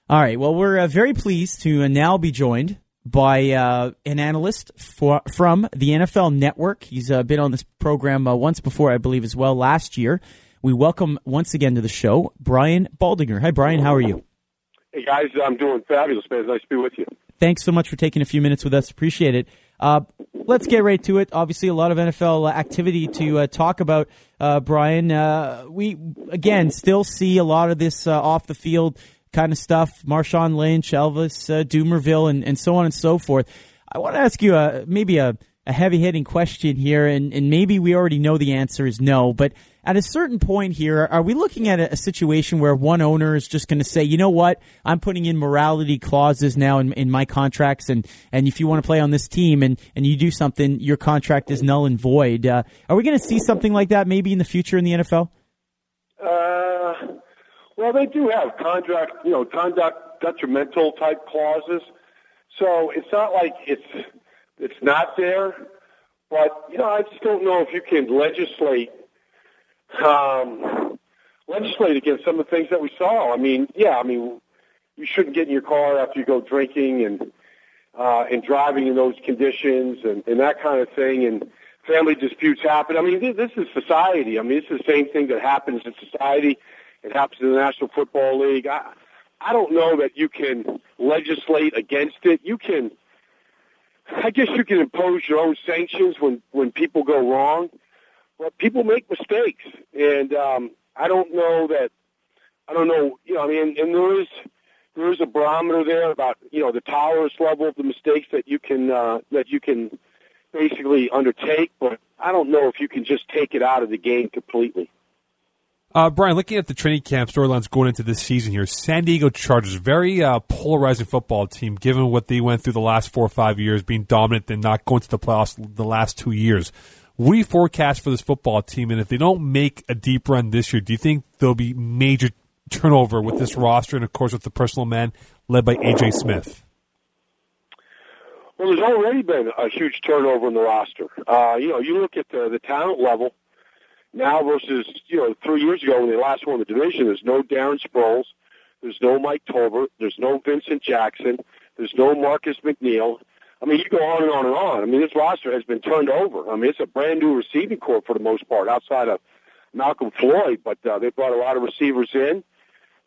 All right. Well, we're very pleased to now be joined by an analyst from the NFL Network. He's been on this program once before, I believe, as well, last year. We welcome once again to the show, Brian Baldinger. Hi, Brian. How are you? Hey, guys. I'm doing fabulous, man. It's nice to be with you. Thanks so much for taking a few minutes with us. Appreciate it. Let's get right to it. Obviously, a lot of NFL activity to talk about, Brian. We, again, still see a lot of this off-the-field kind of stuff, Marshawn Lynch, Elvis Dumerville, and so on and so forth. I want to ask you maybe a heavy-hitting question here, and maybe we already know the answer is no, but at a certain point here, are we looking at a situation where one owner is just going to say, you know what, I'm putting in morality clauses now in my contracts, and if you want to play on this team and you do something, your contract is null and void. Are we going to see something like that maybe in the future in the NFL? Well, they do have conduct detrimental type clauses, so it's not like it's not there. But I just don't know if you can legislate against some of the things that we saw. I mean, you shouldn't get in your car after you go drinking and driving in those conditions and that kind of thing. And family disputes happen. I mean, this is society. I mean, it's the same thing that happens in society. It happens in the National Football League. I don't know that you can legislate against it. I guess you can impose your own sanctions when people go wrong. But people make mistakes, and I don't know. And there is a barometer there about the tolerance level of the mistakes that you can basically undertake. But I don't know if you can just take it out of the game completely. Brian, looking at the training camp storylines going into this season here, San Diego Chargers, very polarizing football team, given what they went through the last 4 or 5 years, being dominant and not going to the playoffs the last 2 years. What do you forecast for this football team? And if they don't make a deep run this year, do you think there'll be major turnover with this roster and, of course, with the personal man led by A.J. Smith? Well, there's already been a huge turnover in the roster. You look at the talent level now versus 3 years ago when they last won the division. There's no Darren Sproles, there's no Mike Tolbert, there's no Vincent Jackson, there's no Marcus McNeil. I mean, you go on and on and on. I mean, this roster has been turned over. I mean, it's a brand new receiving corps for the most part, outside of Malcolm Floyd. But they brought a lot of receivers in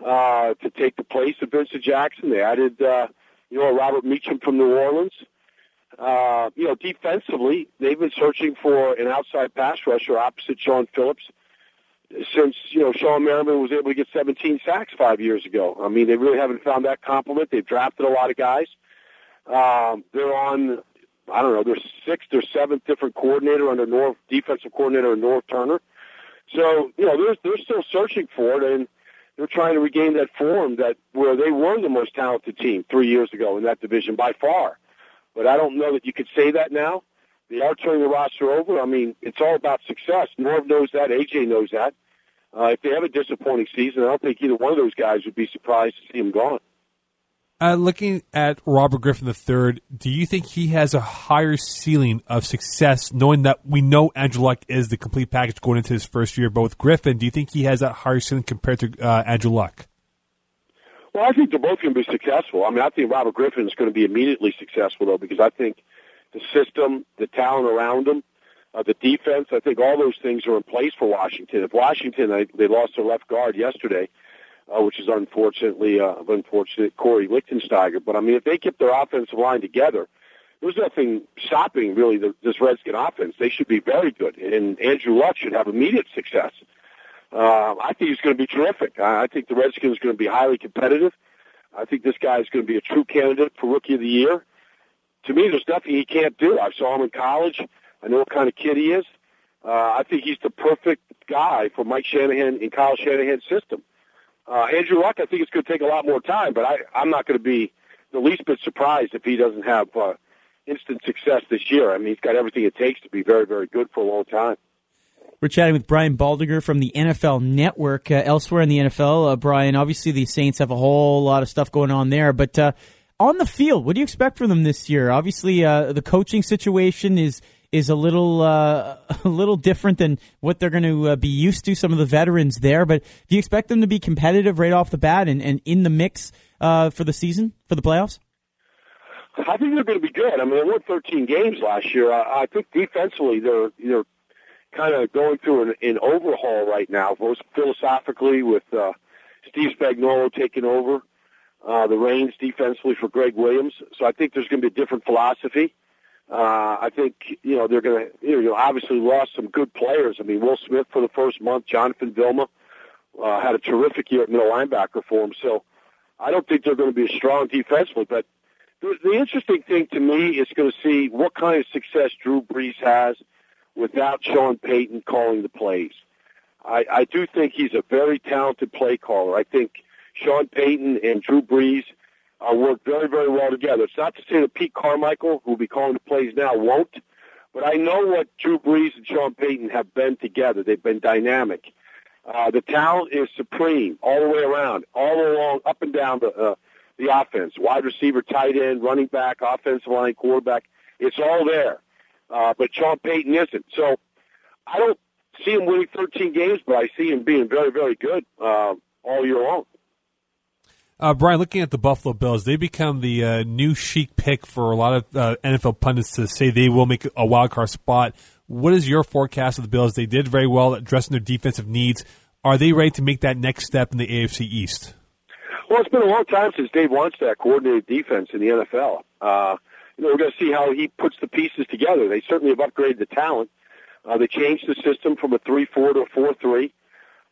to take the place of Vincent Jackson. They added, Robert Meacham from New Orleans. Defensively, they've been searching for an outside pass rusher opposite Sean Phillips since, Sean Merriman was able to get 17 sacks 5 years ago. I mean, they really haven't found that complement. They've drafted a lot of guys. They're on, their sixth or seventh different coordinator under defensive coordinator Norv Turner. So, they're still searching for it, and they're trying to regain that form where they were the most talented team 3 years ago in that division by far. But I don't know that you could say that now. They are turning the roster over. I mean, it's all about success. Norv knows that. AJ knows that. If they have a disappointing season, I don't think either one of those guys would be surprised to see him gone. Looking at Robert Griffin III, do you think he has a higher ceiling of success, knowing that we know Andrew Luck is the complete package going into his first year, but with Griffin, do you think he has that higher ceiling compared to Andrew Luck? Well, I think they're both going to be successful. I mean, I think Robert Griffin is going to be immediately successful, though, because I think the system, the talent around him, the defense, I think all those things are in place for Washington. If Washington, they lost their left guard yesterday, which is unfortunate Corey Lichtensteiger. But, I mean, if they keep their offensive line together, there's nothing stopping, really, this Redskin offense. They should be very good, and Andrew Luck should have immediate success. I think he's going to be terrific. I think the Redskins are going to be highly competitive. I think this guy is going to be a true candidate for Rookie of the Year. To me, there's nothing he can't do. I saw him in college. I know what kind of kid he is. I think he's the perfect guy for Mike Shanahan in Kyle Shanahan's system. Andrew Luck, I think it's going to take a lot more time, but I'm not going to be the least bit surprised if he doesn't have instant success this year. I mean, he's got everything it takes to be very, very good for a long time. We're chatting with Brian Baldinger from the NFL Network. Elsewhere in the NFL, Brian, obviously the Saints have a whole lot of stuff going on there, but on the field, what do you expect from them this year? Obviously, the coaching situation is a little different than what they're going to be used to, some of the veterans there. But do you expect them to be competitive right off the bat and in the mix for the season, for the playoffs? I think they're going to be good. I mean, they won 13 games last year. I think defensively they're kind of going through an overhaul right now, both philosophically with Steve Spagnuolo taking over the reins defensively for Greg Williams. So I think there's going to be a different philosophy. I think, they're going to, obviously lost some good players. I mean, Will Smith for the first month, Jonathan Vilma had a terrific year at middle linebacker for him. So I don't think they're going to be as strong defensively. But the interesting thing to me is going to see what kind of success Drew Brees has without Sean Payton calling the plays. I do think he's a very talented play caller. I think Sean Payton and Drew Brees work very, very well together. It's not to say that Pete Carmichael, who will be calling the plays now, won't, but I know what Drew Brees and Sean Payton have been together. They've been dynamic. The talent is supreme all the way around, all along, up and down the offense. Wide receiver, tight end, running back, offensive line, quarterback. It's all there. But Sean Payton isn't. So I don't see him winning 13 games, but I see him being very, very good all year long. Brian, looking at the Buffalo Bills, they become the new chic pick for a lot of NFL pundits to say they will make a wild card spot. What is your forecast of the Bills? They did very well at addressing their defensive needs. Are they ready to make that next step in the AFC East? Well, it's been a long time since Dave Wannstedt coordinated defense in the NFL. We're going to see how he puts the pieces together. They certainly have upgraded the talent. They changed the system from a 3-4 to a 4-3.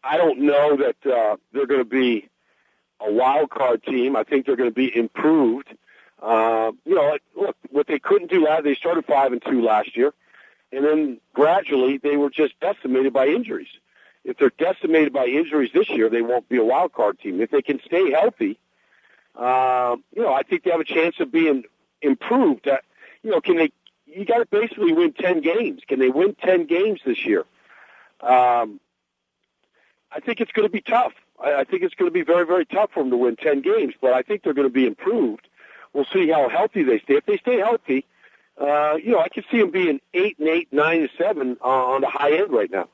I don't know that they're going to be a wild card team. I think they're going to be improved. Look, what they couldn't do last, they started 5-2 last year, and then gradually they were just decimated by injuries. If they're decimated by injuries this year, they won't be a wild card team. If they can stay healthy, I think they have a chance of being improved. Can they? You got to basically win 10 games. Can they win 10 games this year? I think it's going to be tough. I think it's going to be very, very tough for them to win 10 games, but I think they're going to be improved. We'll see how healthy they stay. If they stay healthy, I can see them being 8-8, 9-7 on the high end right now.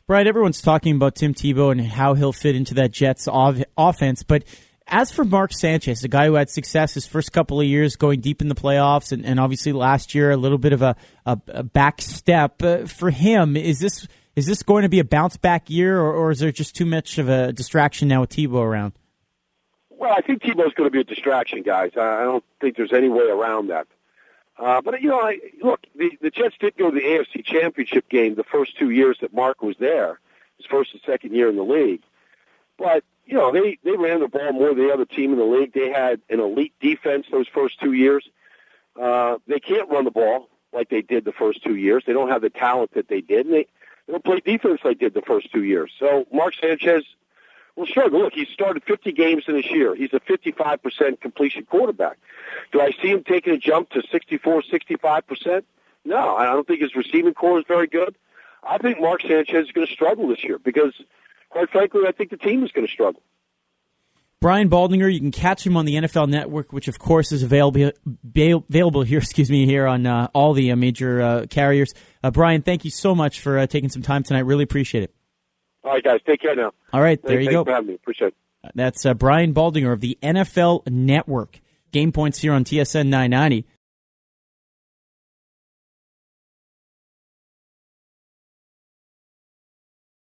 Brian, everyone's talking about Tim Tebow and how he'll fit into that Jets offense, but as for Mark Sanchez, a guy who had success his first couple of years going deep in the playoffs, and obviously last year a little bit of a back step for him, is this going to be a bounce back year, or is there just too much of a distraction now with Tebow around? Well, I think Tebow's going to be a distraction, guys. I don't think there's any way around that. But the Jets did go to the AFC Championship game the first 2 years that Mark was there, his first and second year in the league. But they ran the ball more than the other team in the league. They had an elite defense those first 2 years. They can't run the ball like they did the first 2 years. They don't have the talent that they did, and they don't play defense like they did the first 2 years. So Mark Sanchez will struggle. Look, he started 50 games in this year. He's a 55% completion quarterback. Do I see him taking a jump to 64, 65%? No, I don't think his receiving core is very good. I think Mark Sanchez is going to struggle this year because, quite frankly, I think the team is going to struggle. Brian Baldinger, you can catch him on the NFL Network, which of course is available here. Here on all the major carriers. Brian, thank you so much for taking some time tonight. Really appreciate it. All right, guys, take care now. All right, there you go. Thanks for having me. Appreciate it. That's Brian Baldinger of the NFL Network. GamePoints here on TSN 990.